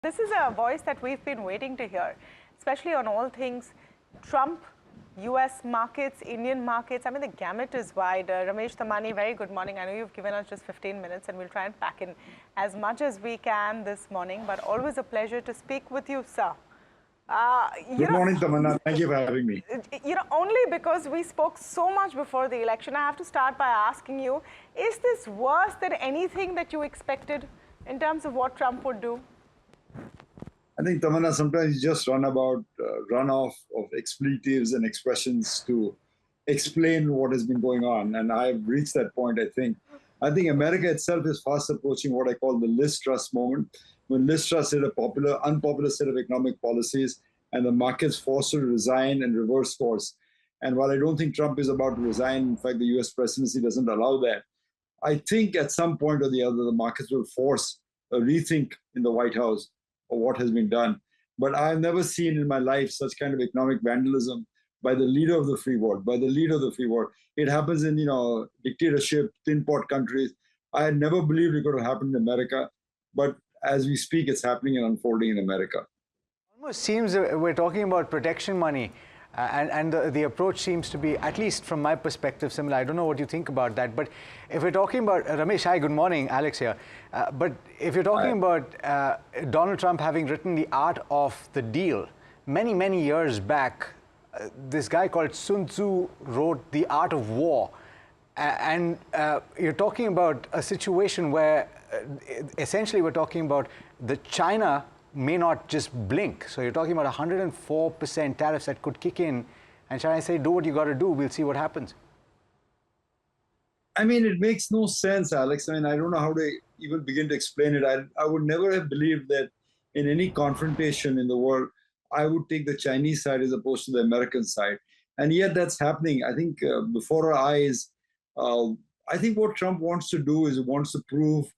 This is a voice that we've been waiting to hear, especially on all things Trump, US markets, Indian markets. I mean, the gamut is wide. Ramesh Damani, very good morning. I know you've given us just 15 minutes and we'll try and pack in as much as we can this morning, but always a pleasure to speak with you, sir. Good morning, Tamanna. Thank you for having me. Only because we spoke so much before the election, I have to start by asking you, is this worse than anything that you expected in terms of what Trump would do? I think, Tamanna, sometimes you just run off of expletives and expressions to explain what has been going on. And I've reached that point, I think. I think America itself is fast approaching what I call the Liz Truss moment, when Liz Truss did a unpopular set of economic policies and the markets forced her to resign and reverse course. And while I don't think Trump is about to resign, in fact, the US presidency doesn't allow that, I think at some point or the other, the markets will force a rethink in the White House of what has been done. But I've never seen in my life such kind of economic vandalism by the leader of the free world, It happens in, dictatorship, tin pot countries. I had never believed it could have happened in America. But as we speak, it's happening and unfolding in America. Almost seems we're talking about protection money. And the approach seems to be, at least from my perspective, similar. I don't know what you think about that. But if we're talking about, Ramesh, hi, good morning, Alex here. But if you're talking about Donald Trump having written The Art of the Deal, many, many years back, this guy called Sun Tzu wrote The Art of War. And you're talking about a situation where essentially we're talking about the China may not just blink. So you're talking about 104% tariffs that could kick in, and China say, do what you got to do, we'll see what happens. I mean, it makes no sense, Alex. I mean, I don't know how to even begin to explain it. I would never have believed that in any confrontation in the world, I would take the Chinese side as opposed to the American side. And yet that's happening. I think before our eyes, I think what Trump wants to do is he wants to prove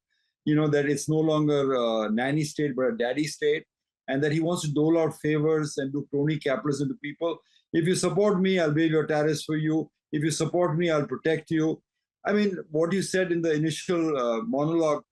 that it's no longer a nanny state, but a daddy state, and that he wants to dole out favors and do crony capitalism to people. If you support me, I'll waive your tariffs for you. If you support me, I'll protect you. I mean, what you said in the initial monologue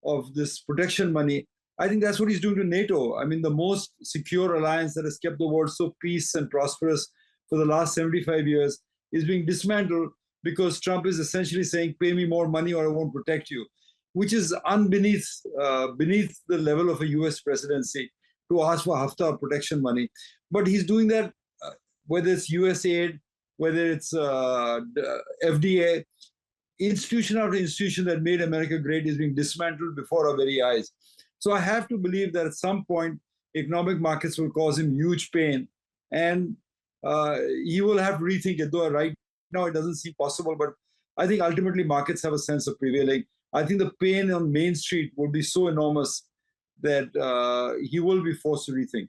of this protection money, I think that's what he's doing to NATO. I mean, the most secure alliance that has kept the world so peace and prosperous for the last 75 years is being dismantled because Trump is essentially saying, pay me more money or I won't protect you, which is beneath the level of a US presidency to ask for Hafta protection money. But he's doing that, whether it's USAID, whether it's FDA, institution after institution that made America great is being dismantled before our very eyes. So I have to believe that at some point, economic markets will cause him huge pain. And he will have to rethink it, though right now it doesn't seem possible. But I think ultimately markets have a sense of prevailing. I think the pain on Main Street will be so enormous that he will be forced to rethink.